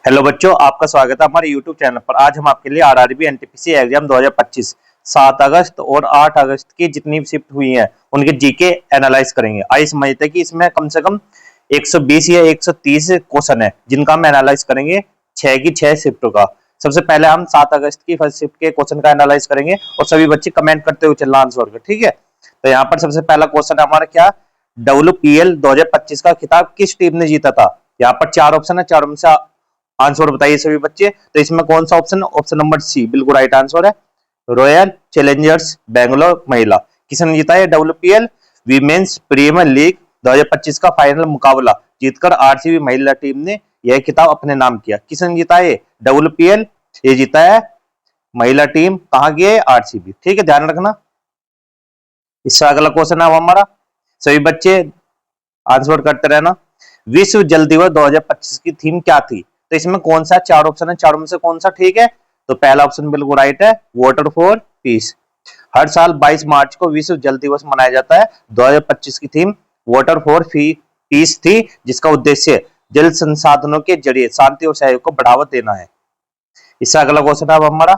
Hello बच्चों, आपका स्वागत है हमारे यूट्यूब चैनल पर। आज हम आपके लिए आरआरबी एनटीपीसी एग्जाम 2025 7 अगस्त और 8 अगस्त की जितनी शिफ्ट हुई हैं उनके जीके एनालाइज करेंगे। आइए समझते हैं कि इसमें कम से कम 120 या 130 क्वेश्चन है जिनका हम एनालाइज करेंगे 6 की 6 शिफ्टों का। सबसे पहले हम 7 अगस्त की फर्स्ट शिफ्ट के क्वेश्चन का एनालाइज करेंगे और सभी बच्चे कमेंट करते हुए चलना आंसर का, ठीक है। तो यहाँ पर सबसे पहला क्वेश्चन है हमारा, क्या WPL 2025 का खिताब किस टीम ने जीता था। यहाँ पर 4 ऑप्शन है, चारों में से आंसर बताइए सभी बच्चे। तो इसमें कौन सा ऑप्शन, ऑप्शन नंबर सी बिल्कुल राइट आंसर है। रॉयल चैलेंजर्स बैंगलोर महिला। किसने जीता है WPL वीमेंस प्रीमियर लीग 2025 का फाइनल मुकाबला जीतकर आरसीबी महिला टीम ने यह खिताब अपने नाम किया। किसने जीता है WPL? ये जीता है महिला टीम। कहां की है? आरसीबी, ठीक है, ध्यान रखना। इससे अगला क्वेश्चन है हमारा, सभी बच्चे आंसर करते रहना। विश्व जल दिवस 2025 की थीम क्या थी। तो इसमें कौन सा, 4 ऑप्शन है, चारों में से कौन सा ठीक है। तो पहला ऑप्शन बिल्कुल राइट है, वाटर फॉर पीस। हर साल 22 मार्च को विश्व जल दिवस मनाया जाता है। 2025 की थीम वाटर फॉर पीस थी, जिसका उद्देश्य जल संसाधनों के जरिए शांति और सहयोग को बढ़ावा देना है। इससे अगला क्वेश्चन है हमारा,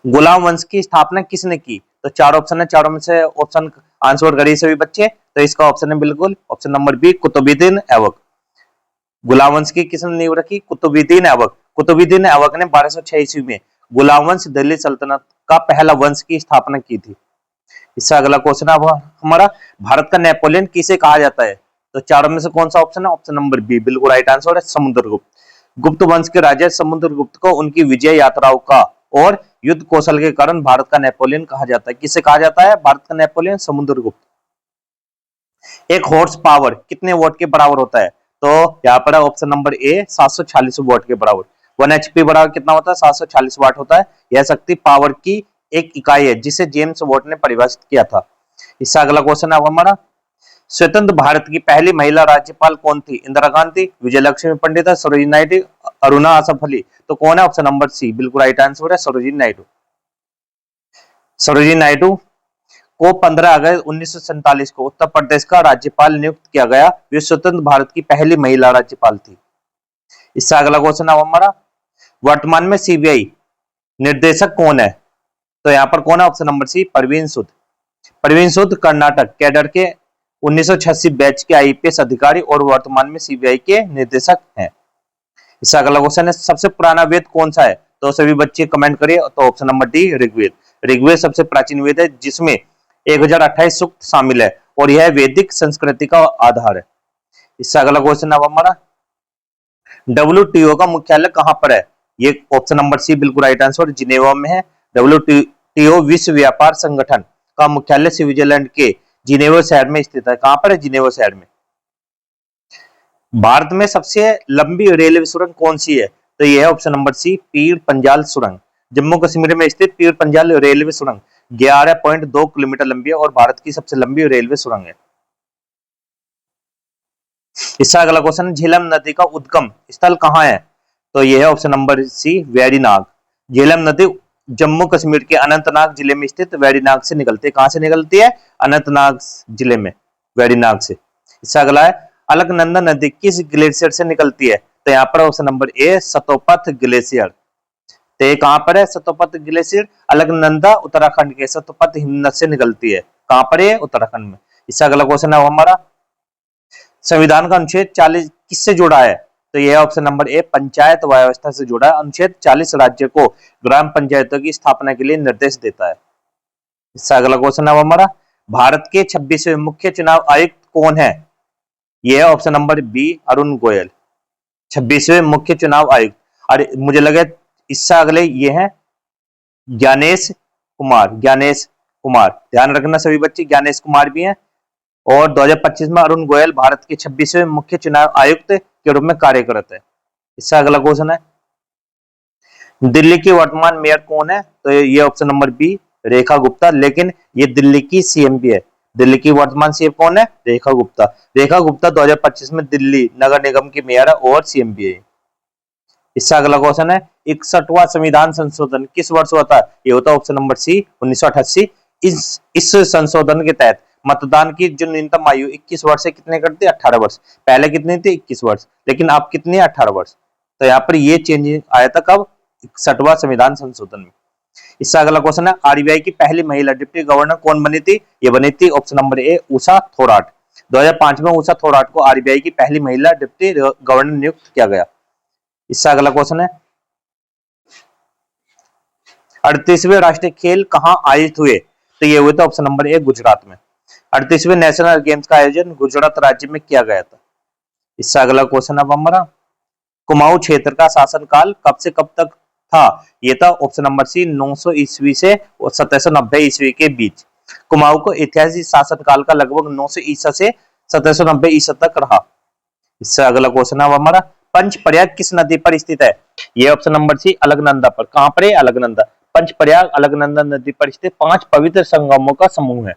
गुलाम वंश की स्थापना किसने की। तो 4 ऑप्शन है, चारों में से ऑप्शन आंसर करिए सभी बच्चे। तो इसका ऑप्शन है बिल्कुल option number B, Qutubuddin Aibak. गुलाम वंश की किसने नींव रखी? कुतुबुद्दीन ऐबक। कुतुबुद्दीन ऐबक ने 1206 ईस्वी में गुलाम वंश दिल्ली सल्तनत का पहला वंश की स्थापना की थी। इससे अगला क्वेश्चन है हमारा, भारत का नेपोलियन किसे कहा जाता है। तो चारों में से कौन सा ऑप्शन है? ऑप्शन नंबर बी बिल्कुल राइट आंसर है, समुद्रगुप्त। गुप्त वंश के राजा समुद्रगुप्त को उनकी विजय यात्राओं का और युद्ध कौशल के कारण भारत का नेपोलियन कहा जाता है। किसे कहा जाता है भारत का नेपोलियन? समुद्रगुप्त। एक हॉर्स पावर कितने वोट के बराबर होता है। तो यहाँ पर ऑप्शन नंबर ए 746 वोट के बराबर। 1 HP बराबर कितना होता है? 746 वाट होता है। यह शक्ति पावर की एक इकाई है जिसे जेम्स वॉट ने परिभाषित किया था। इससे अगला क्वेश्चन है हमारा, स्वतंत्र भारत की पहली महिला राज्यपाल कौन थी। इंदिरा गांधी, विजयलक्ष्मी पंडित, सरोजिनी नायडू, अरुणा आसफ अली। तो कौन है? ऑप्शन नंबर सी बिल्कुल राइट आंसर है, सरोजिनी नायडू। सरोजिनी नायडू को 15 अगस्त 1947 को उत्तर प्रदेश का राज्यपाल नियुक्त किया गया। वे स्वतंत्र भारत की पहली महिला राज्यपाल थी। इससे अगला क्वेश्चन है हमारा, वर्तमान में सीबीआई निर्देशक कौन है। तो यहाँ पर कौन है? ऑप्शन नंबर सी, परवीन सूद। परवीन सूद कर्नाटक कैडर के 1986 बैच के आईपीएस अधिकारी और वर्तमान में सीबीआई के निर्देशक हैं। इससे अगला क्वेश्चन है, सबसे पुराना वेद कौन सा है। तो सभी बच्चे कमेंट करिए। तो option number D, Rigveda. Rigveda सबसे प्राचीन वेद है जिसमें 1028 सूक्त शामिल है और यह वैदिक संस्कृति का आधार है। इससे अगला क्वेश्चन है हमारा, WTO का मुख्यालय कहां पर है। ये ऑप्शन नंबर सी बिल्कुल राइट आंसर, जिनेवा में है। WTO विश्व व्यापार संगठन का मुख्यालय स्विट्जरलैंड के जिनेवा शहर में स्थित है। कहां पर है? जिनेवा शहर में। भारत में सबसे लंबी रेलवे सुरंग कौन सी है। तो यह है ऑप्शन नंबर सी, पीर पंजाल सुरंग। जम्मू कश्मीर में स्थित पीर पंजाल रेलवे सुरंग 11.2 किलोमीटर लंबी है और भारत की सबसे लंबी रेलवे सुरंग है। इसका अगला क्वेश्चन, झेलम नदी का उद्गम स्थल कहां है। तो यह है option number C, Verinag. Jhelum नदी जम्मू कश्मीर के अनंतनाग जिले में स्थित वेरीनाग से निकलती है। कहां से निकलती है? अनंतनाग जिले में, वेरीनाग से। इसका अगला है, अलकनंदा नदी किस ग्लेशियर से निकलती है। तो यहाँ पर ऑप्शन नंबर ए, सतोपथ ग्लेशियर। तो ये कहां पर है? सतोपथ ग्लेशियर अलकनंदा उत्तराखंड के सतोपथ हिमनद से निकलती है। कहां पर है? उत्तराखंड में। इससे अगला क्वेश्चन है हमारा, संविधान का अनुच्छेद 40 किससे जुड़ा है। तो यह ऑप्शन नंबर ए, पंचायत व्यवस्था से जुड़ा है। अनुच्छेद 40 राज्य को ग्राम पंचायतों की स्थापना के लिए निर्देश देता है। इससे अगला क्वेश्चन है हमारा, भारत के 26वें मुख्य चुनाव आयुक्त कौन है। यह है option number B, Arun Goyal. 26वें मुख्य चुनाव आयुक्त, और मुझे लगे इससे अगले ये हैं ज्ञानेश कुमार। ज्ञानेश कुमार, ध्यान रखना सभी बच्चे, ज्ञानेश कुमार भी हैं। और 2025 में अरुण गोयल भारत के 26वें मुख्य चुनाव आयुक्त के रूप में कार्य करते हैं। इससे अगला क्वेश्चन है, दिल्ली की वर्तमान मेयर कौन है। तो ये option number B, Rekha Gupta. लेकिन ये दिल्ली की सीएम भी है। दिल्ली की वर्तमान सीएम कौन है? रेखा गुप्ता। रेखा गुप्ता 2025 में दिल्ली नगर निगम की मेयर है और सीएम भी है। इससे अगला क्वेश्चन है, 61वां संविधान संशोधन किस वर्ष हुआ था। ये होता है ऑप्शन नंबर सी, 1988। इस संशोधन के तहत मतदान की जो न्यूनतम आयु 21 वर्ष से कितने कर दी? 18 वर्ष। पहले कितनी थी? 21 वर्ष, लेकिन अब कितनी है? 18 वर्ष। तो यहाँ पर ये चेंज आया था कब? 61वां संविधान संशोधन में। इससे अगला क्वेश्चन है, आरबीआई की पहली महिला डिप्टी गवर्नर कौन बनी थी? ये बनी थी option number A Usha Thorat. 2005 में उषा थोराट को आरबीआई की पहली महिला डिप्टी गवर्नर नियुक्त किया गया। इससे अगला क्वेश्चन है, 38वें राष्ट्रीय खेल कहां आयोजित हुए? तो ये हुए थे ऑप्शन नंबर ए गुजरात में। 38वें नेशनल गेम्स का आयोजन गुजरात राज्य में किया गया था। इससे अगला क्वेश्चन अब हमारा, कुमाऊं क्षेत्र का शासनकाल कब से कब तक था? ये था ऑप्शन नंबर सी 900 ईस्वी से 1790 ईस्वी के बीच। कुमाऊं को ऐतिहासिक शासनकाल का लगभग 900 ईसा से 1790 ईसा तक रहा। इससे अगला क्वेश्चन है हमारा, पंचप्रयाग किस नदी पर स्थित है? ये ऑप्शन नंबर सी अलकनंदा पर। कहां पर है? अलकनंदा। पंचप्रयाग अलकनंदा नदी पर स्थित 5 पवित्र संगमों का समूह है।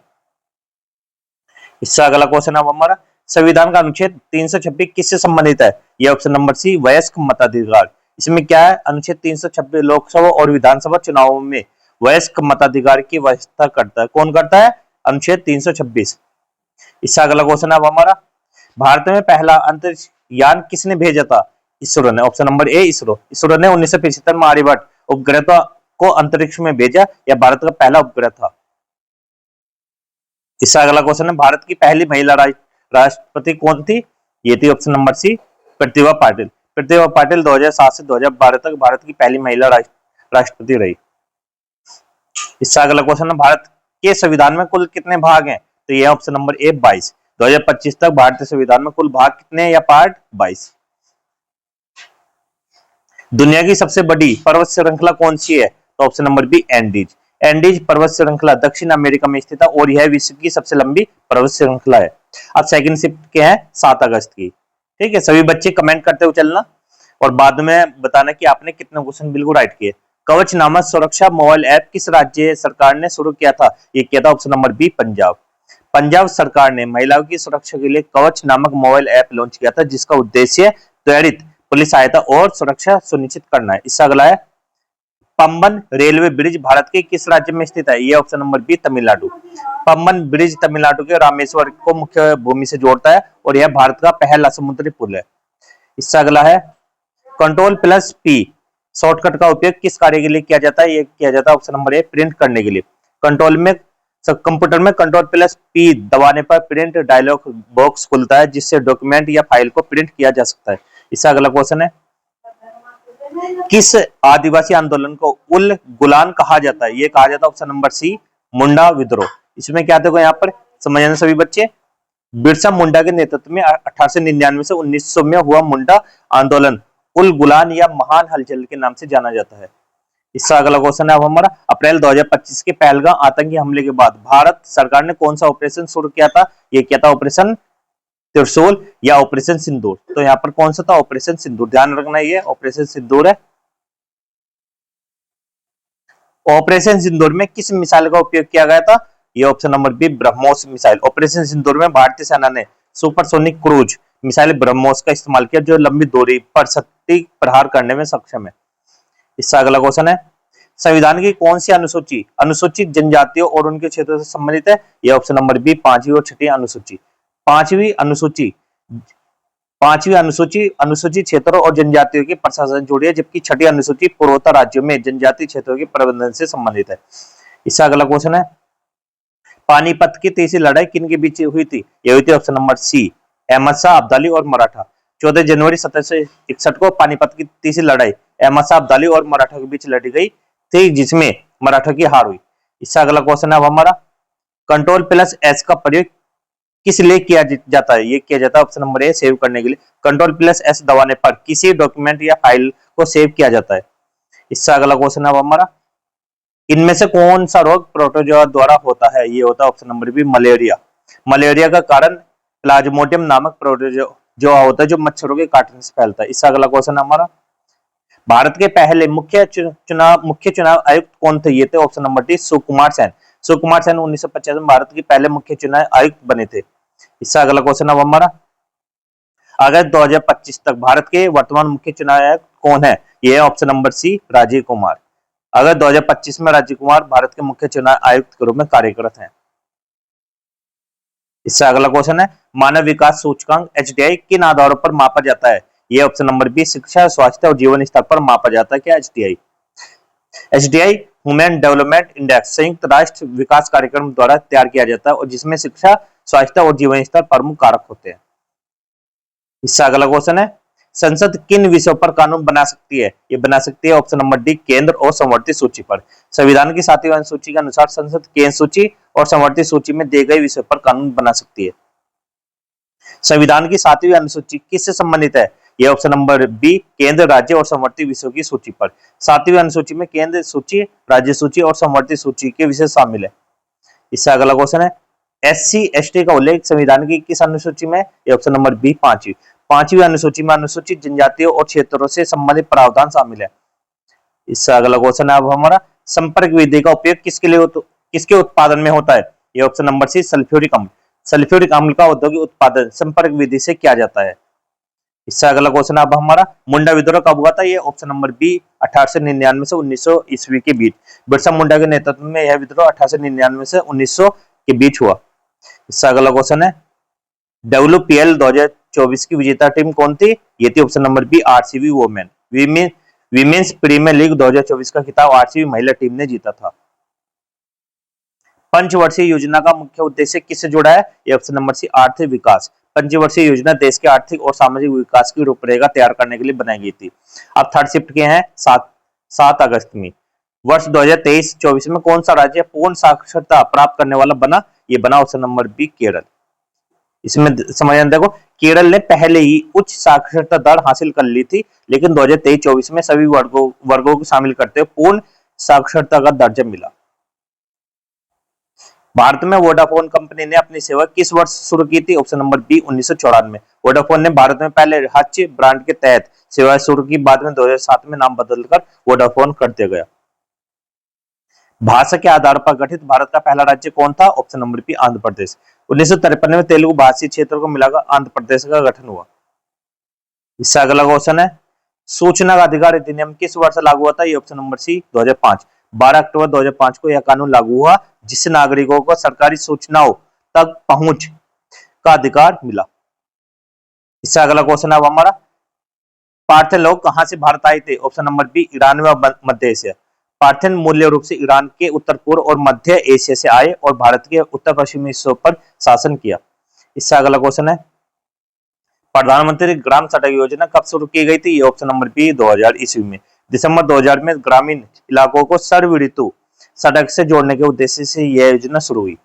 इससे अगला क्वेश्चन है हमारा, संविधान का अनुच्छेद 326 किससे संबंधित है? ये ऑप्शन नंबर सी वयस्क मताधिकार। इसमें क्या है? अनुच्छेद 326 लोकसभा और विधानसभा चुनावों में वयस्क मताधिकार की व्यवस्था करता है। कौन करता है? अनुच्छेद 326। इससे अगला क्वेश्चन है हमारा, भारत में पहला अंतरिक्ष यान किसने भेजा था? इसरो ने। Option number A ISRO. ISRO ने 1975 में आर्यभट्ट उपग्रह को अंतरिक्ष में भेजा। यह भारत का पहला उपग्रह था। इससे अगला क्वेश्चन है, भारत की पहली महिला राष्ट्रपति कौन थी? ये थी ऑप्शन नंबर सी प्रतिभा पाटिल। प्रतिभा पाटिल 2007 से 2012 तक भारत की पहली महिला राष्ट्रपति रही। इससे अगला क्वेश्चन है, भारत के संविधान में कुल कितने भाग हैं? तो ये ऑप्शन नंबर ए 22। 2025 तक भारतीय संविधान में कुल भाग कितने या पार्ट? 22। दुनिया की सबसे बड़ी पर्वत श्रृंखला कौन सी है? तो option number B Andes. Andes पर्वत श्रृंखला दक्षिण अमेरिका में स्थित है और यह विश्व की सबसे लंबी पर्वत श्रृंखला है। अब सेकंड शिफ्ट के हैं 7 अगस्त की। ठीक है, सभी बच्चे कमेंट करते हुए चलना और बाद में बताना कि आपने कितने क्वेश्चन बिल्कुल राइट किए। कवच नामक सुरक्षा मोबाइल ऐप किस राज्य सरकार ने शुरू किया था? ये किया था option number B Punjab. Punjab सरकार ने महिलाओं की सुरक्षा के लिए कवच नामक मोबाइल ऐप लॉन्च किया था, जिसका उद्देश्य त्वरित पुलिस सहायता और सुरक्षा सुनिश्चित करना है। इससे अगला है, पंबन रेलवे ब्रिज भारत के किस राज्य में स्थित है? ये option number B Tamil Nadu. Pamban bridge Tamil Nadu के रामेश्वर को मुख्य भूमि से जोड़ता है और यह भारत का पहला समुद्री पुल है। इससे अगला है, कंट्रोल प्लस पी शॉर्टकट का उपयोग किस कार्य के लिए किया जाता है? ये किया जाता है ऑप्शन नंबर ए प्रिंट करने के लिए। कंप्यूटर में कंट्रोल प्लस पी दबाने पर प्रिंट डायलॉग बॉक्स खुलता है, जिससे डॉक्यूमेंट या फाइल को प्रिंट किया जा सकता है। इससे अगला क्वेश्चन है, किस आदिवासी आंदोलन को उल गुलान कहा जाता है? ये कहा जाता है ऑप्शन नंबर सी मुंडा विद्रोह। इसमें क्या देखो यहाँ पर समझना सभी बच्चे, बिरसा मुंडा के नेतृत्व में 1899 से 1900 में हुआ मुंडा आंदोलन उल गुलान या महान हलचल के नाम से जाना जाता है। इसका अगला क्वेश्चन है अब हमारा, अप्रैल 2025 के पहलगाम आतंकी हमले के बाद भारत सरकार ने कौन सा ऑपरेशन शुरू किया था? ये किया था ऑपरेशन त्रिशूल या ऑपरेशन सिंदूर। तो यहाँ पर कौन सा था? ऑपरेशन सिंदूर। ध्यान रखना, ये ऑपरेशन सिंदूर है। ऑपरेशन सिंदूर में किस मिसाइल का उपयोग किया गया था? ये option number B BrahMos missile. Operation Sindoor में भारतीय सेना ने सुपरसोनिक क्रूज मिसाइल ब्रह्मोस का इस्तेमाल किया, जो लंबी दूरी पर सटीक प्रहार करने में सक्षम है। इससे अगला क्वेश्चन है, संविधान की कौन सी अनुसूची अनुसूचित जनजातियों और उनके क्षेत्रों से संबंधित है? यह ऑप्शन नंबर बी 5वीं और 6वीं अनुसूची। पांचवी अनुसूची अनुसूचित क्षेत्रों और जनजातियों के प्रशासन जोड़ी है, जबकि 6वीं अनुसूची पूर्वोत्तर राज्यों में जनजातीय क्षेत्रों के प्रबंधन से संबंधित है। इससे अगला क्वेश्चन है, पानीपत की तीसरी लड़ाई किन के बीच हुई थी? यह हुई थी option number C Ahmad Shah Abdali और मराठा। 14 जनवरी 1761 को पानीपत की तीसरी लड़ाई अहमद शाह अब्दाली और मराठा के बीच लड़ी गई थी, जिसमें मराठा की हार हुई। इससे अगला क्वेश्चन है अब हमारा, कंट्रोल प्लस एस का प्रयोग किस लिए किया जाता है? ये किया जाता है ऑप्शन नंबर ए सेव करने के लिए। कंट्रोल प्लस एस दबाने पर किसी डॉक्यूमेंट या फाइल को सेव किया जाता है। इससे अगला क्वेश्चन है अब हमारा, इनमें से कौन सा रोग प्रोटोजोआ द्वारा होता है? ये होता है option number B malaria. Malaria का कारण प्लाज्मोडियम नामक प्रोटोजोआ होता है, जो मच्छरों के काटने से फैलता है। इससे अगला क्वेश्चन है हमारा, भारत के पहले मुख्य चुनाव आयुक्त कौन थे? ये थे option number D Sukumar Sen. Sukumar Sen 1950 में भारत के पहले मुख्य चुनाव आयुक्त बने थे। इससे अगला क्वेश्चन अब हमारा, अगस्त 2025 तक भारत के वर्तमान मुख्य चुनाव आयुक्त कौन है? ये है option number C Rajiv Kumar. अगस्त 2025 में राजीव कुमार भारत के मुख्य चुनाव आयुक्त के रूप में कार्यरत हैं। इससे अगला क्वेश्चन है, मानव विकास सूचकांक एचडीआई किन आधारों पर मापा जाता है? ये ऑप्शन नंबर बी शिक्षा, स्वास्थ्य और जीवन स्तर पर मापा जाता है क्या? HDI. HDI human development index संयुक्त राष्ट्र विकास कार्यक्रम द्वारा तैयार किया जाता है और जिसमें शिक्षा, स्वास्थ्य और जीवन स्तर प्रमुख कारक होते हैं। इससे अगला क्वेश्चन है, संसद किन विषयों पर कानून बना सकती है? ये बना सकती है ऑप्शन नंबर डी केंद्र और समवर्ती सूची पर। संविधान की 7वीं अनुसूची के अनुसार संसद केंद्र सूची और समवर्ती सूची में दिए गए विषय पर कानून बना सकती है। संविधान की 7वीं अनुसूची किससे संबंधित है? ये ऑप्शन नंबर बी केंद्र, राज्य और समवर्ती विषयों की सूची पर। 7वीं अनुसूची में केंद्र सूची, राज्य सूची और समवर्ती सूची के विषय शामिल है। इससे अगला क्वेश्चन है, एससी एसटी का उल्लेख संविधान की किस अनुसूची में? ये ऑप्शन नंबर बी 5वीं अनुसूची में अनुसूचित जनजातियों और क्षेत्रों से संबंधित प्रावधान शामिल है। इससे अगला क्वेश्चन है अब हमारा, संपर्क विधि का उपयोग किसके उत्पादन में होता है? ये ऑप्शन नंबर सी सल्फ्यूरिक अम्ल। सल्फ्यूरिक अम्ल का औद्योगिक उत्पादन संपर्क विधि से किया जाता है। इससे अगला क्वेश्चन अब हमारा, मुंडा विद्रोह कब हुआ था? ये ऑप्शन नंबर बी 1899 से 1900 ईस्वी के बीच। बिरसा मुंडा के नेतृत्व में यह विद्रोह 1899 से 1900 के बीच हुआ। इससे अगला क्वेश्चन है, WPL 2024 की विजेता टीम कौन थी? ये थी option number B RCB women. Women's premier league 2024 का खिताब आरसीबी महिला टीम ने जीता था। पंचवर्षीय योजना का मुख्य उद्देश्य किससे जुड़ा है? ये ऑप्शन नंबर सी आर्थिक विकास। पंचवर्षीय योजना देश के आर्थिक और सामाजिक विकास की रूपरेखा तैयार करने के लिए बनाई गई थी। अब थर्ड शिफ्ट के हैं 7 अगस्त में। वर्ष 2023-24 में कौन सा राज्य पूर्ण साक्षरता प्राप्त करने वाला बना? ये बना ऑप्शन नंबर बी केरल। इसमें समझना, देखो केरल ने पहले ही उच्च साक्षरता दर हासिल कर ली थी, लेकिन 2023-24 में सभी वर्गों को शामिल करते हुए पूर्ण साक्षरता का दर्जा मिला। भारत में वोडाफोन कंपनी ने अपनी सेवा किस वर्ष शुरू की थी? Option number B 1994। वोडाफोन ने भारत में पहले हच ब्रांड के तहत सेवाएं शुरू की, बाद में 2007 में नाम बदलकर वोडाफोन कर दिया गया। भाषा के आधार पर गठित भारत का पहला राज्य कौन था? Option number B Andhra Pradesh. 1953 में तेलुगु भाषी क्षेत्र को मिलाकर आंध्र प्रदेश का गठन हुआ। इससे अगला क्वेश्चन है, सूचना का अधिकार अधिनियम किस वर्ष लागू हुआ था? ये ऑप्शन नंबर सी 2005। 12 अक्टूबर 2005 को यह कानून लागू हुआ, जिससे नागरिकों को सरकारी सूचनाओं तक पहुंच का अधिकार मिला। इससे अगला क्वेश्चन है हमारा, पार्थेन लोग कहां से भारत आए थे? ऑप्शन नंबर बी ईरान व मध्य एशिया। पार्थेन मूल्य रूप से ईरान के उत्तर पूर्व और मध्य एशिया से आए और भारत के उत्तर पश्चिमी हिस्सों पर शासन किया। इससे अगला क्वेश्चन है, प्रधानमंत्री ग्राम सड़क योजना कब शुरू की गई थी? ये ऑप्शन नंबर बी 2000 ईस्वी में। दिसंबर 2000 में ग्रामीण इलाकों को सर्व ऋतु सड़क से जोड़ने के उद्देश्य से यह योजना शुरू हुई।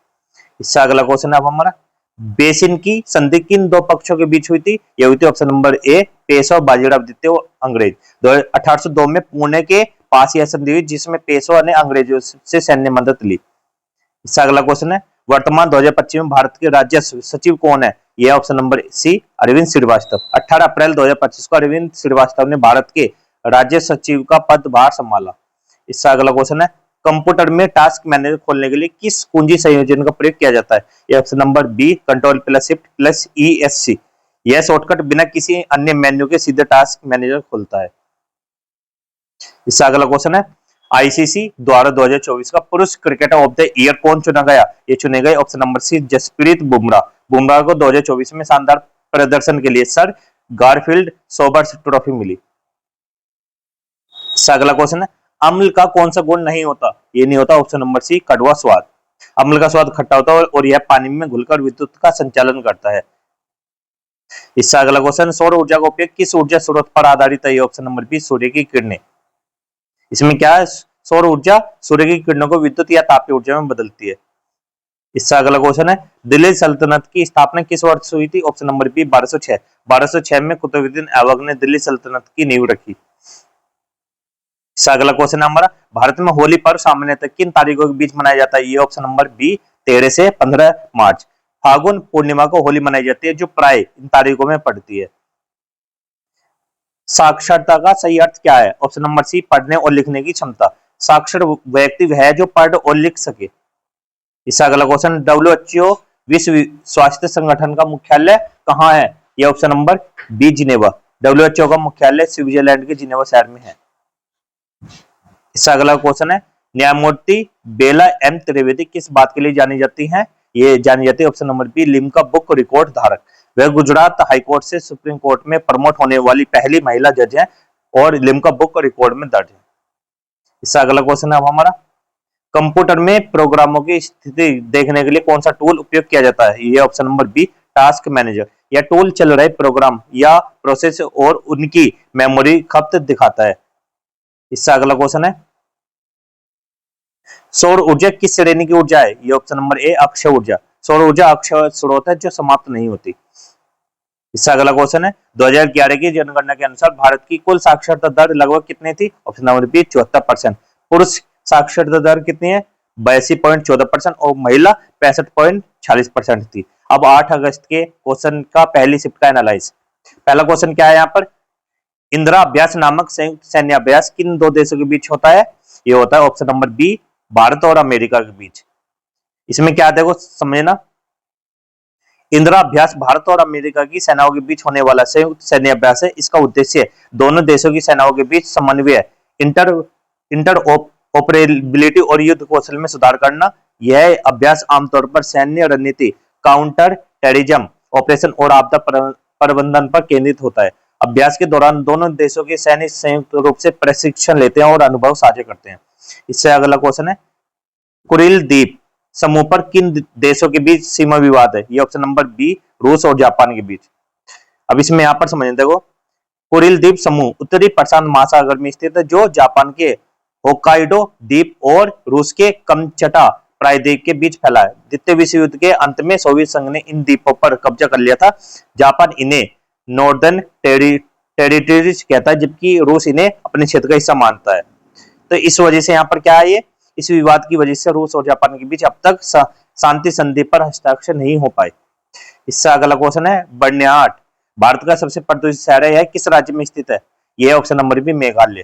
इससे अगला क्वेश्चन है अब हमारा, बेसिन की संधि किन दो पक्षों के बीच हुई थी? यह हुई थी option number A Peshwa Bajirao द्वितीय और अंग्रेज। 1802 में पुणे के पास यह संधि हुई, जिसमें पेशवा ने अंग्रेजों से सैन्य मदद ली। इससे अगला क्वेश्चन है, वर्तमान 2025 में भारत के राज्य सचिव कौन है? यह option number C Arvind Shrivastava. 18 अप्रैल 2025 को अरविंद श्रीवास्तव ने भारत के राज्य सचिव का पदभार संभाला। इससे अगला क्वेश्चन है, कंप्यूटर में टास्क मैनेजर खोलने के लिए किस कुंजी संयोजन का प्रयोग किया जाता है? यह option number B control plus shift plus ESC। यह शॉर्टकट बिना किसी अन्य मेन्यू के सीधे टास्क मैनेजर खोलता है। इससे अगला क्वेश्चन है, आईसीसी द्वारा 2024 का पुरुष क्रिकेटर ऑफ द ईयर कौन चुना गया? ये चुने गए option number C Jasprit Bumrah. Bumrah को 2024 में शानदार प्रदर्शन के लिए सर गारफील्ड सोबर्स ट्रॉफी मिली। इससे अगला क्वेश्चन है, अम्ल का कौन सा गुण नहीं होता? ये नहीं होता ऑप्शन नंबर सी कड़वा स्वाद। अम्ल का स्वाद खट्टा होता है और यह पानी में घुलकर विद्युत का संचालन करता है। इससे अगला क्वेश्चन, सौर ऊर्जा का उपयोग किस ऊर्जा स्रोत पर आधारित है? ऑप्शन नंबर बी सूर्य की किरणें। इसमें क्या है, सौर ऊर्जा सूर्य की किरणों को विद्युत या तापीय ऊर्जा में बदलती है। इससे अगला क्वेश्चन है, दिल्ली सल्तनत की स्थापना किस वर्ष हुई थी? Option number B 1206। 1206 में कुतुबुद्दीन ऐबक ने दिल्ली सल्तनत की नींव रखी। इससे अगला क्वेश्चन है हमारा, भारत में होली पर्व सामान्यतः किन तारीखों के बीच मनाया जाता है? ये ऑप्शन नंबर बी 13 से 15 मार्च। फागुन पूर्णिमा को होली मनाई जाती है, जो प्राय इन तारीखों में पड़ती है। साक्षरता का सही अर्थ क्या है? ऑप्शन नंबर सी पढ़ने और लिखने की क्षमता। साक्षर व्यक्ति वह है जो पढ़ और लिख सके। इससे अगला क्वेश्चन, WHO विश्व स्वास्थ्य संगठन का मुख्यालय कहाँ है? यह option number B Geneva. WHO का मुख्यालय स्विट्जरलैंड के जिनेवा शहर में है। इससे अगला क्वेश्चन है, न्यायमूर्ति बेला M त्रिवेदी किस बात के लिए जानी जाती हैं? ये जानी जाती है option number B Limca book record धारक। वह गुजरात हाईकोर्ट से सुप्रीम कोर्ट में प्रमोट होने वाली पहली महिला जज है और लिम्का बुक रिकॉर्ड में दर्ज है। इससे अगला क्वेश्चन है अब हमारा, कंप्यूटर में प्रोग्रामों की स्थिति देखने के लिए कौन सा टूल उपयोग किया जाता है? ये option number B, task manager. यह टूल चल रहे प्रोग्राम या प्रोसेस और उनकी मेमोरी खपत दिखाता है। इससे अगला क्वेश्चन है, सौर ऊर्जा किस श्रेणी की ऊर्जा है? ये ऑप्शन नंबर ए, अक्षय ऊर्जा। सौर ऊर्जा अक्षय स्रोत है जो समाप्त नहीं होती। इससे अगला क्वेश्चन है, 2011 की जनगणना के अनुसार भारत की कुल साक्षरता दर लगभग कितनी थी? Option number B, 74%। पुरुष साक्षरता दर कितनी है? 82.14% और महिला 65.46% थी। अब 8 अगस्त के क्वेश्चन का पहली शिफ्ट का एनालाइज। पहला क्वेश्चन क्या है यहाँ पर, इंदिरा अभ्यास नामक संयुक्त सैन्य अभ्यास किन दो देशों के बीच होता है? ये होता है ऑप्शन नंबर बी, भारत और अमेरिका के बीच। इसमें क्या देखो समझना, इंदिरा अभ्यास भारत और अमेरिका की सेनाओं के बीच होने वाला संयुक्त सैन्य अभ्यास है। इसका उद्देश्य दोनों देशों की सेनाओं के बीच समन्वय, इंटर ऑपरेबिलिटी और युद्ध कौशल में सुधार करना। यह अभ्यास आमतौर पर सैन्य रणनीति, काउंटर टेररिज्म ऑपरेशन और आपदा प्रबंधन पर केंद्रित होता है। अभ्यास के दौरान दोनों देशों के सैनिक संयुक्त रूप से प्रशिक्षण लेते हैं और अनुभव साझा करते हैं। इससे अगला क्वेश्चन है, कुरिल द्वीप समूह पर किन देशों के बीच सीमा विवाद है? ये ऑप्शन नंबर बी, रूस और जापान के बीच। अब इसमें यहां पर समझ देखो, कुरिल द्वीप समूह उत्तरी प्रशांत महासागर में स्थित है जो जापान के होक्काइडो द्वीप और रूस के कमचटा प्रायद्वीप के बीच फैला है। द्वितीय विश्व युद्ध के अंत में सोवियत संघ ने इन द्वीपों पर कब्जा कर लिया था। जापान इन्हें नॉर्दर्न टेरिटरीज कहता है जबकि रूस इन्हें अपने क्षेत्र का हिस्सा मानता है। तो इस वजह से यहाँ पर क्या है, ये इस विवाद की वजह से रूस और जापान के बीच अब तक शांति संधि पर हस्ताक्षर नहीं हो पाए। इससे अगला क्वेश्चन है, बर्निहाट भारत का सबसे प्रदूषित शहर है, यह किस राज्य में स्थित है? यह option number B, Meghalaya.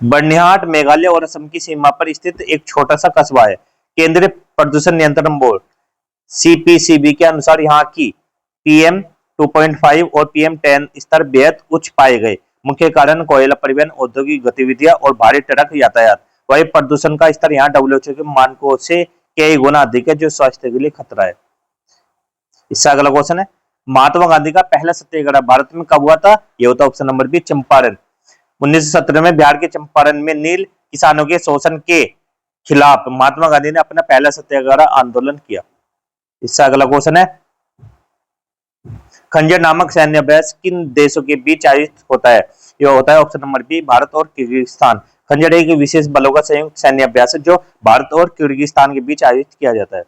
Byrnihat Meghalaya और असम की सीमा पर स्थित एक छोटा सा कस्बा है। केंद्रीय प्रदूषण नियंत्रण बोर्ड सीपीसीबी के अनुसार यहाँ की पीएम 2.5 और पीएम 10 स्तर बेहद उच्च पाए गए। मुख्य कारण कोयला परिवहन, औद्योगिक गतिविधियां और भारी ट्रक यातायात। वायु प्रदूषण का स्तर यहाँ डब्ल्यूएचओ के मानकों से कई गुना अधिक है जो स्वास्थ्य के लिए खतरा है। इससे अगला क्वेश्चन है, महात्मा गांधी का पहला सत्याग्रह भारत में कब हुआ था? यह होता है ऑप्शन नंबर बी, चंपारण। 1917 में बिहार के चंपारण में नील किसानों के शोषण के खिलाफ महात्मा गांधी ने अपना पहला सत्याग्रह आंदोलन किया। इससे अगला क्वेश्चन है, खंजर नामक सैन्य अभ्यास किन देशों के बीच आयोजित होता है? यह होता है ऑप्शन नंबर बी, भारत और किर्गिस्तान। खंजर एक विशेष बलों का संयुक्त सैन्य अभ्यास है जो भारत और किर्गिस्तान के बीच आयोजित किया जाता है।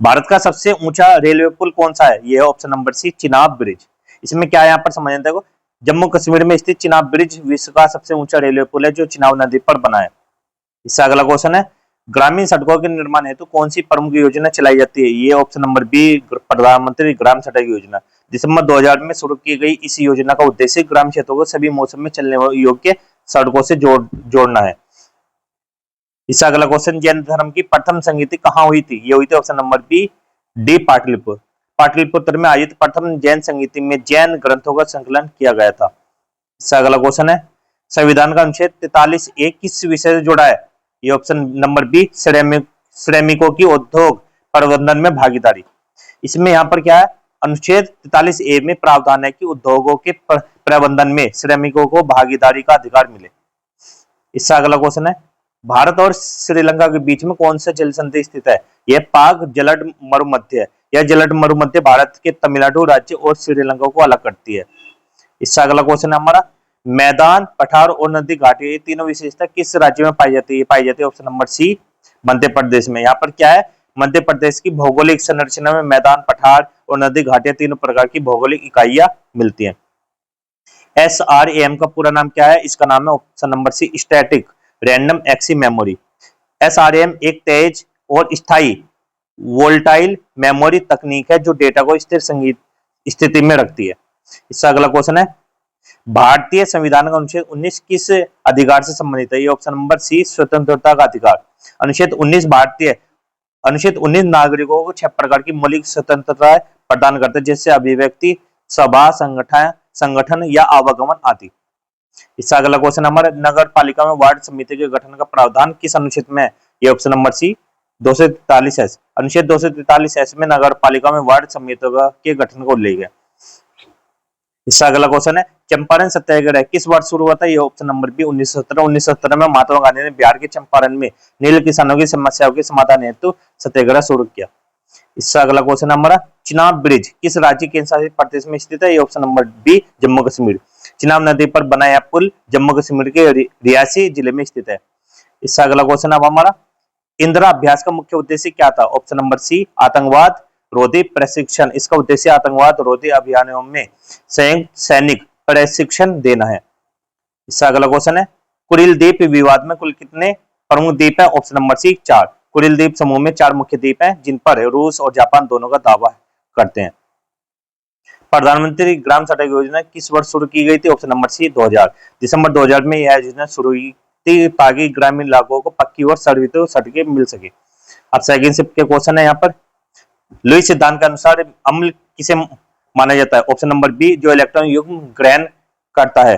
भारत का सबसे ऊंचा रेलवे पुल कौन सा है? यह option number C, Chenab bridge. इसमें क्या यहाँ पर समझना देखो, जम्मू कश्मीर में स्थित चिनाब ब्रिज विश्व का सबसे ऊंचा रेलवे पुल है जो चिनाब नदी पर बना है। इससे अगला क्वेश्चन है, ग्रामीण सड़कों के निर्माण हेतु कौन सी प्रमुख योजना चलाई जाती है? ये ऑप्शन नंबर बी, प्रधानमंत्री ग्राम सड़क योजना। दिसंबर 2000 में शुरू की गई इस योजना का उद्देश्य ग्रामीण क्षेत्रों को सभी मौसम में चलने योग्य सड़कों से जोड़ना है। इससे अगला क्वेश्चन, जैन धर्म की प्रथम संगीति कहाँ हुई थी? ये हुई थी option number B, D, Pataliputra. Pataliputra में आयोजित प्रथम जैन संगीति में जैन ग्रंथों का संकलन किया गया था। इससे अगला क्वेश्चन है, संविधान का अनुच्छेद 43A किस विषय से जुड़ा है? ये ऑप्शन नंबर बी, श्रमिकों की उद्योग प्रबंधन में भागीदारी। इसमें यहाँ पर क्या है, अनुच्छेद 43A में प्रावधान है कि उद्योगों के प्रबंधन में श्रमिकों को भागीदारी का अधिकार मिले। इससे अगला क्वेश्चन है, भारत और श्रीलंका के बीच में कौन सा जल संधि स्थित है? यह पाक जलद मरुमध्य है। यह जलद मरुमध्य भारत के तमिलनाडु राज्य और श्रीलंका को अलग करती है। इससे अगला क्वेश्चन है हमारा, मैदान, पठार और नदी घाटी, ये तीनों विशेषता किस राज्य में पाई जाती है? पाई जाती है ऑप्शन नंबर सी, मध्य प्रदेश में। यहाँ पर क्या है, मध्य प्रदेश की भौगोलिक संरचना में मैदान, पठार और नदी घाटियां तीनों प्रकार की भौगोलिक इकाइयां मिलती हैं। SRAM का पूरा नाम क्या है? इसका नाम है option number C, static random access memory. SRAM एक तेज और स्थायी वोल्टाइल मेमोरी तकनीक है जो डेटा को स्थिर स्थिति में रखती है। इससे अगला क्वेश्चन है, भारतीय संविधान का अनुच्छेद 19 किस अधिकार से संबंधित है? ये ऑप्शन नंबर सी, स्वतंत्रता का अधिकार। अनुच्छेद 19 नागरिकों को 6 प्रकार की मौलिक स्वतंत्रता प्रदान करता है जैसे अभिव्यक्ति, सभा, संगठन या आवागमन आदि। इससे अगला क्वेश्चन हमारा, नगर पालिका में वार्ड समिति के गठन का प्रावधान किस अनुच्छेद में है? ये ऑप्शन नंबर सी, 243 अनुच्छेद 243 में नगर पालिका में वार्ड समितियों के गठन को उल्लेख है। इसका अगला क्वेश्चन है चंपारण सत्याग्रह किस वर्ष शुरू हुआ था? ये ऑप्शन नंबर बी 1917। 1917 में महात्मा गांधी ने बिहार के चंपारण में नील किसानों की समस्याओं के समाधान हेतु सत्याग्रह शुरू किया। इसका अगला क्वेश्चन हमारा चिनाब ब्रिज किस राज्य केंद्र शासित प्रदेश में स्थित है? ये option number B Jammu Kashmir. Chenab नदी पर बना यह पुल जम्मू कश्मीर के रियासी जिले में स्थित है। इसका अगला क्वेश्चन अब हमारा इंदिरा अभ्यास का मुख्य उद्देश्य क्या था? ऑप्शन नंबर सी आतंकवाद रोधी प्रशिक्षण। इसका उद्देश्य आतंकवाद रोधी अभियानों में संयुक्त सैनिक प्रशिक्षण देना है। इसका अगला क्वेश्चन है कुरिल द्वीप विवाद में कुल कितने प्रमुख द्वीप है? ऑप्शन नंबर सी 4। कुरिल द्वीप समूह में 4 मुख्य द्वीप हैं जिन पर रूस और जापान दोनों का दावा करते हैं। प्रधानमंत्री ग्राम सड़क योजना किस वर्ष शुरू की गई थी? ऑप्शन नंबर सी 2000। दिसंबर 2000 में यह योजना शुरू हुई थी ताकि ग्रामीण इलाकों को पक्की और सड़कें मिल सके। अब सेकंड शिफ्ट के क्वेश्चन है यहाँ पर लुईस सिद्धांत के अनुसार अम्ल किसे माना जाता है? ऑप्शन नंबर बी जो इलेक्ट्रॉन युग्म ग्रहण करता है।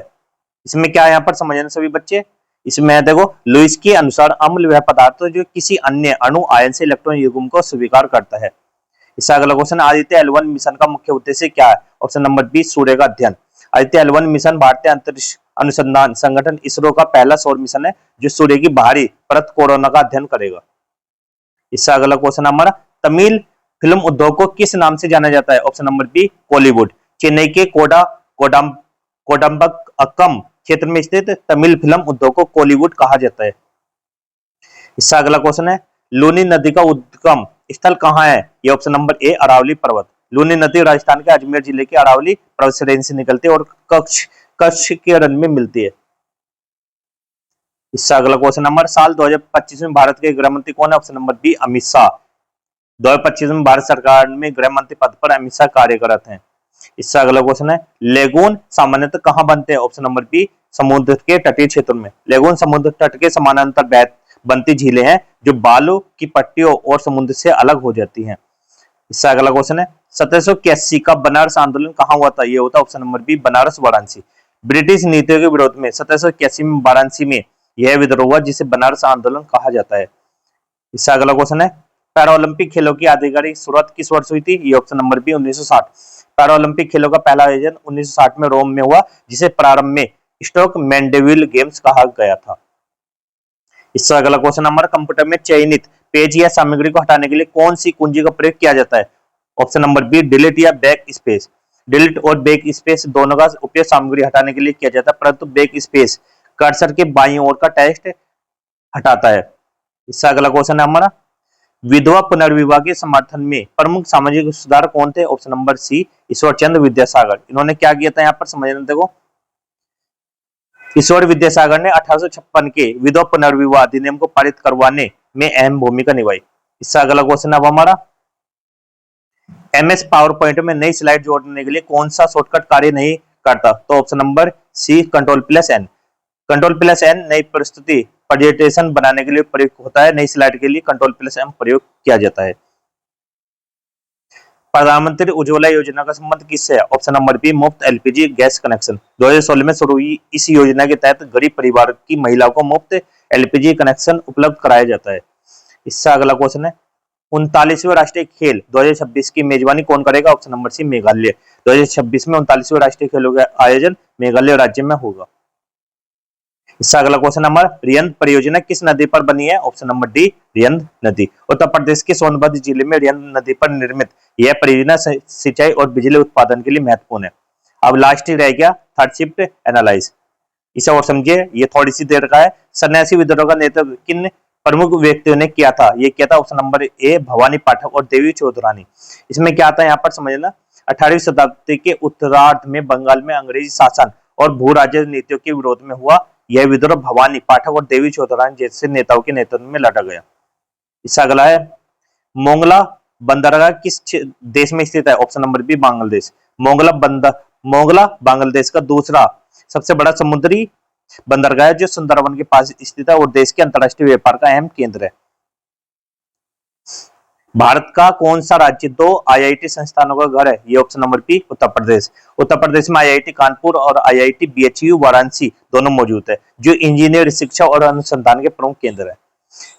इसमें क्या है यहाँ पर समझना सभी बच्चे, इसमें देखो लुईस के अनुसार अम्ल वह पदार्थ जो किसी अन्य अणु आयन से इलेक्ट्रॉन युग्म को स्वीकार करता है। इसका अगला क्वेश्चन आदित्य L1 मिशन का मुख्य उद्देश्य क्या है? ऑप्शन नंबर बी सूर्य का अध्ययन। आदित्य L1 मिशन भारतीय अंतरिक्ष अनुसंधान संगठन इसरो का पहला सौर मिशन है जो सूर्य की बाहरी परत कोरोना का अध्ययन करेगा। इसका अगला क्वेश्चन हमारा तमिल फिल्म उद्योग को किस नाम से जाना जाता है? Option number B Kollywood. Chennai के कोडम्बक्कम क्षेत्र में स्थित तमिल फिल्म उद्योग को कॉलीवुड कहा जाता है। इसका अगला क्वेश्चन है लूनी नदी का उद्गम स्थल कहाँ है? ये ऑप्शन नंबर ए अरावली पर्वत। लूनी नदी राजस्थान के अजमेर जिले के अरावली पर्वत श्रेणी से निकलती है और कच्छ के रण में मिलती है। इसका अगला क्वेश्चन नंबर साल 2025 में भारत के गृह मंत्री कौन है? Option number B Amit Shah. 2025 में भारत सरकार में गृह मंत्री पद पर अमित शाह कार्यरत हैं। इसका अगला क्वेश्चन है लेगून सामान्यतः कहाँ बनते हैं? ऑप्शन नंबर बी समुद्र के तटीय क्षेत्रों में। लेगून समुद्र तट के समानांतर बनती झीलें हैं जो बालू की पट्टियों और समुद्र से अलग हो जाती हैं। इसका अगला क्वेश्चन है 1781 का बनारस आंदोलन कहाँ हुआ था? ये होता है option number B Banaras Varanasi. British नीतियों के विरोध में 1781 में वाराणसी में यह विद्रोह हुआ जिसे बनारस आंदोलन कहा जाता है। इसका अगला क्वेश्चन है पैरालंपिक खेलों की आधिकारिक शुरुआत किस वर्ष हुई थी? ये ऑप्शन नंबर बी 1960। पैरालंपिक खेलों का पहला आयोजन 1960 में रोम में हुआ जिसे प्रारंभ में स्टोक मैंडेविल गेम्स कहा गया था। इसका अगला क्वेश्चन हमारा कंप्यूटर में चयनित पेज या सामग्री को हटाने के लिए कौन सी कुंजी का प्रयोग किया जाता है? ऑप्शन नंबर बी डिलीट या बैक स्पेस। डिलीट और बैक स्पेस दोनों का उपयोग सामग्री हटाने के लिए किया जाता है परंतु बैक स्पेस कर्सर के बाईं ओर का टेक्स्ट हटाता है। इसका अगला क्वेश्चन है हमारा विधवा पुनर्विवाह के समर्थन में प्रमुख सामाजिक सुधारक कौन थे? ऑप्शन नंबर सी ईश्वर चंद्र विद्यासागर। इन्होंने क्या किया था यहाँ पर समझना देखो ईश्वर विद्यासागर ने 1856 के विधवा पुनर्विवाह अधिनियम को पारित करवाने में अहम भूमिका निभाई। इसका अगला क्वेश्चन अब हमारा MS पावर पॉइंट में नई स्लाइड जोड़ने के लिए कौन सा शॉर्टकट कार्य नहीं करता? तो ऑप्शन नंबर सी Ctrl+N। Ctrl+N नई प्रस्तुति प्रेजेंटेशन बनाने के लिए प्रयोग होता है। नई स्लाइड के लिए Ctrl+M प्रयोग किया जाता है। प्रधानमंत्री उज्ज्वला योजना का संबंध किससे है? ऑप्शन नंबर बी मुफ्त LPG गैस कनेक्शन। 2016 में शुरू हुई इस योजना के तहत गरीब परिवार की महिलाओं को मुफ्त LPG कनेक्शन उपलब्ध कराया जाता है। इसका अगला क्वेश्चन है 39वें राष्ट्रीय खेल 2026 की मेजबानी कौन करेगा? ऑप्शन नंबर सी मेघालय। 2026 में 39वें राष्ट्रीय खेलों का आयोजन मेघालय राज्य में होगा। इसका अगला क्वेश्चन हमारा रियंद परियोजना किस नदी पर बनी है? ऑप्शन नंबर डी रियंद नदी। उत्तर प्रदेश के सोनभद्र जिले में रियंद नदी पर निर्मित यह परियोजना सिंचाई और बिजली उत्पादन के लिए महत्वपूर्ण है। अब लास्ट रह गया थर्ड शिफ्ट एनालाइज। इसे और समझिए, ये थोड़ी सी देर का है। सन्यासी विद्रोह का नेतृत्व किन प्रमुख व्यक्तियों ने किया था? ये किया था ऑप्शन नंबर ए भवानी पाठक और देवी चौधरानी। इसमें क्या आता है यहाँ पर समझना 18वीं शताब्दी के उत्तरार्ध में बंगाल में अंग्रेजी शासन और भू राज्य नीतियों के विरोध में हुआ यह विद्रोह भवानी पाठक और देवी चौधरानी जैसे नेताओं के नेतृत्व में लड़ा गया। इसका अगला है मोंगला बंदरगाह किस देश में स्थित है? Option number B Bangladesh. Mongla Bangladesh का दूसरा सबसे बड़ा समुद्री बंदरगाह है जो सुंदरवन के पास स्थित है और देश के अंतर्राष्ट्रीय व्यापार का अहम केंद्र है। भारत का कौन सा राज्य 2 IIT संस्थानों का घर है? ये option number B Uttar Pradesh. Uttar Pradesh में IIT कानपुर और IIT BHU वाराणसी दोनों मौजूद है जो इंजीनियर शिक्षा और अनुसंधान के प्रमुख केंद्र है।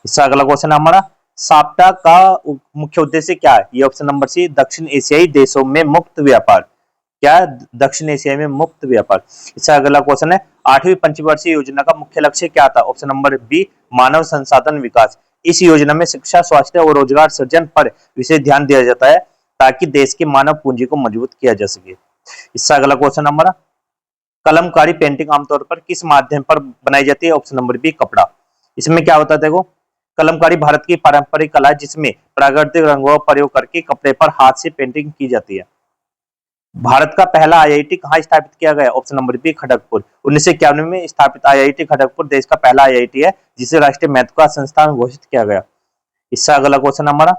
इसका अगला क्वेश्चन हमारा साप्टा का मुख्य उद्देश्य क्या है? ये ऑप्शन नंबर सी, दक्षिण एशियाई देशों में मुक्त व्यापार। क्या है? दक्षिण एशिया में मुक्त व्यापार। इसका अगला क्वेश्चन है, 8वीं पंचवर्षीय योजना का मुख्य लक्ष्य क्या था? ऑप्शन नंबर बी, मानव संसाधन विकास। इस योजना में शिक्षा, स्वास्थ्य और रोजगार सृजन पर विशेष ध्यान दिया जाता है ताकि देश की मानव पूंजी को मजबूत किया जा सके। इसका अगला क्वेश्चन हमारा, कलमकारी पेंटिंग आमतौर पर किस माध्यम पर बनाई जाती है? ऑप्शन नंबर बी, कपड़ा। इसमें क्या होता है देखो, कलमकारी भारत की पारंपरिक कला है जिसमें प्राकृतिक रंगों का प्रयोग करके कपड़े पर हाथ से पेंटिंग की जाती है। भारत का पहला आईआईटी कहाँ स्थापित किया गया? Option number B, Kharagpur. 1991 में स्थापित आईआईटी खड़गपुर देश का पहला आईआईटी है जिसे राष्ट्रीय महत्व का संस्थान घोषित किया गया। इसका अगला क्वेश्चन हमारा,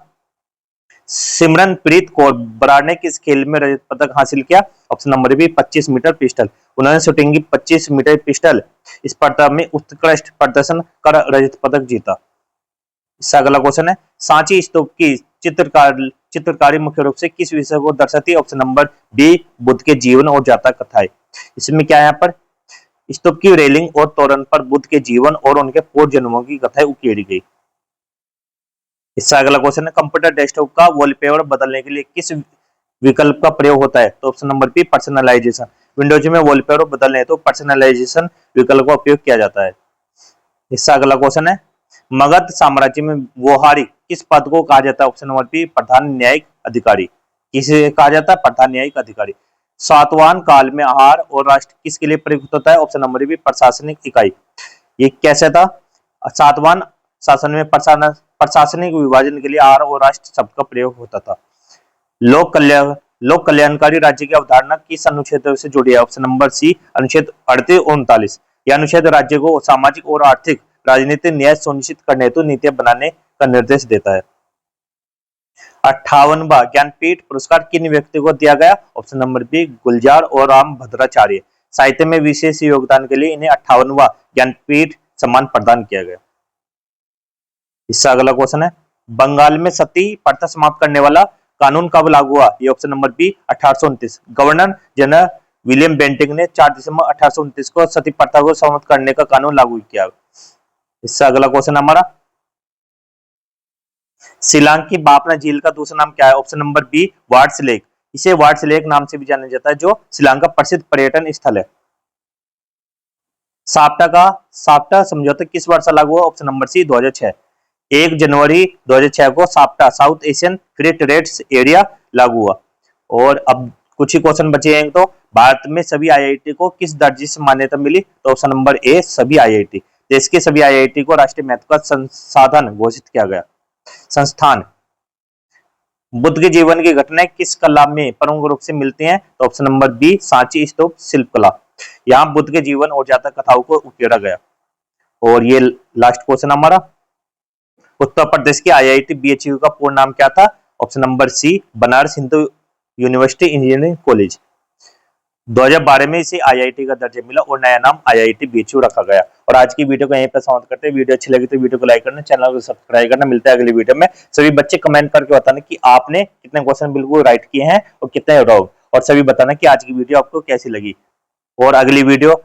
सिमरनप्रीत कौर बराड़ ने किस खेल में रजत पदक हासिल किया? Option number B, 25 metre pistol. उन्होंने शूटिंग की 25 मीटर पिस्टल स्पर्धा में उत्कृष्ट प्रदर्शन कर रजत पदक जीता। इसका अगला क्वेश्चन है, सांची स्तूप की चित्रकारी मुख्य रूप से किस विषय को दर्शाती है? ऑप्शन नंबर बी, बुद्ध के जीवन और जातक कथाएं। इसमें क्या है, यहाँ पर स्तूप की रेलिंग और तोरण पर बुद्ध के जीवन और उनके पूर्व जन्मों की कथाएं उकेरी गई। इसका अगला क्वेश्चन है, कंप्यूटर डेस्कटॉप का वॉलपेपर बदलने के लिए किस विकल्प का प्रयोग होता है? तो option number B, personalisation. Windows में वॉलपेपर बदलने है तो पर्सनलाइजेशन विकल्प का उपयोग किया जाता है। इसका अगला क्वेश्चन है, मगध साम्राज्य में वोहारी किस पद को कहा जाता है? ऑप्शन नंबर बी, प्रधान न्यायिक अधिकारी। किसे कहा जाता है? प्रधान न्यायिक अधिकारी। सातवाहन काल में आहार और राष्ट्र किसके लिए प्रयुक्त होता है? ऑप्शन नंबर बी, प्रशासनिक इकाई। ये कैसे था? सातवाहन शासन में प्रशासनिक विभाजन के लिए आहार और राष्ट्र शब्द का प्रयोग होता था। लोक कल्याणकारी राज्य की अवधारणा किस अनुच्छेद से जुड़ी है? ऑप्शन नंबर सी, अनुच्छेद 38 और 39। यह अनुच्छेद राज्य को सामाजिक और आर्थिक राजनीतिक न्याय सुनिश्चित करने हेतु नीतियां बनाने का निर्देश देता है। 58वां ज्ञानपीठ पुरस्कार किन व्यक्तियों को दिया गया? ऑप्शन नंबर बी, गुलजार और राम भद्राचार्य। साहित्य में विशेष योगदान के लिए इन्हें 58वां ज्ञानपीठ सम्मान प्रदान किया गया। इसका अगला क्वेश्चन है, बंगाल में सती प्रथा समाप्त करने वाला कानून कब लागू हुआ? ये option number B, 1829। Governor general William Bentinck ने 4 दिसंबर 1829 को सती प्रथा को समाप्त करने का कानून लागू किया। इसका अगला क्वेश्चन हमारा, शिलांग की बापना झील का दूसरा नाम क्या है? Option number B, Ward's Lake. इसे वार्ड्स लेक नाम से भी जाना जाता है जो शिलांग का प्रसिद्ध पर्यटन स्थल है। साप्टा समझौता किस वर्ष लागू हुआ? ऑप्शन नंबर सी, 2006। 1 जनवरी 2006 को SAPTA south Asian free trade area लागू हुआ। और अब कुछ ही क्वेश्चन बचे हैं। तो भारत में सभी आईआईटी को किस दर्जे से मान्यता मिली? तो ऑप्शन नंबर ए, सभी आईआईटी। देश के सभी आईआईटी को राष्ट्रीय महत्व का संसाधन घोषित किया गया। संस्थान, बुद्ध के जीवन की घटनाएं किस कला में प्रमुख रूप से मिलती हैं? तो ऑप्शन नंबर बी, सांची स्तूप शिल्पकला। यहाँ बुद्ध के जीवन और जातक कथाओं को उकेरा गया। और ये लास्ट क्वेश्चन हमारा, उत्तर प्रदेश की आईआईटी बीएचयू का पूर्ण नाम क्या था? Option number C, Banaras Hindu University Engineering College. 2012 में इसे आईआईटी का दर्जा मिला और नया नाम आईआईटी बीएचयू रखा गया। और आज की वीडियो को यहीं पर समाप्त करते हैं। वीडियो अच्छी लगी तो वीडियो को लाइक करना, चैनल को सब्सक्राइब करना। मिलता है अगली वीडियो में। सभी बच्चे कमेंट करके बताना कि आपने कितने क्वेश्चन बिल्कुल राइट किए हैं और कितने रॉन्ग, और सभी बताना कि आज की वीडियो आपको कैसी लगी। और अगली वीडियो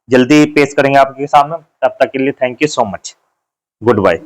जल्दी पेश करेंगे आपके सामने। तब तक के लिए thank you so much. Good bye.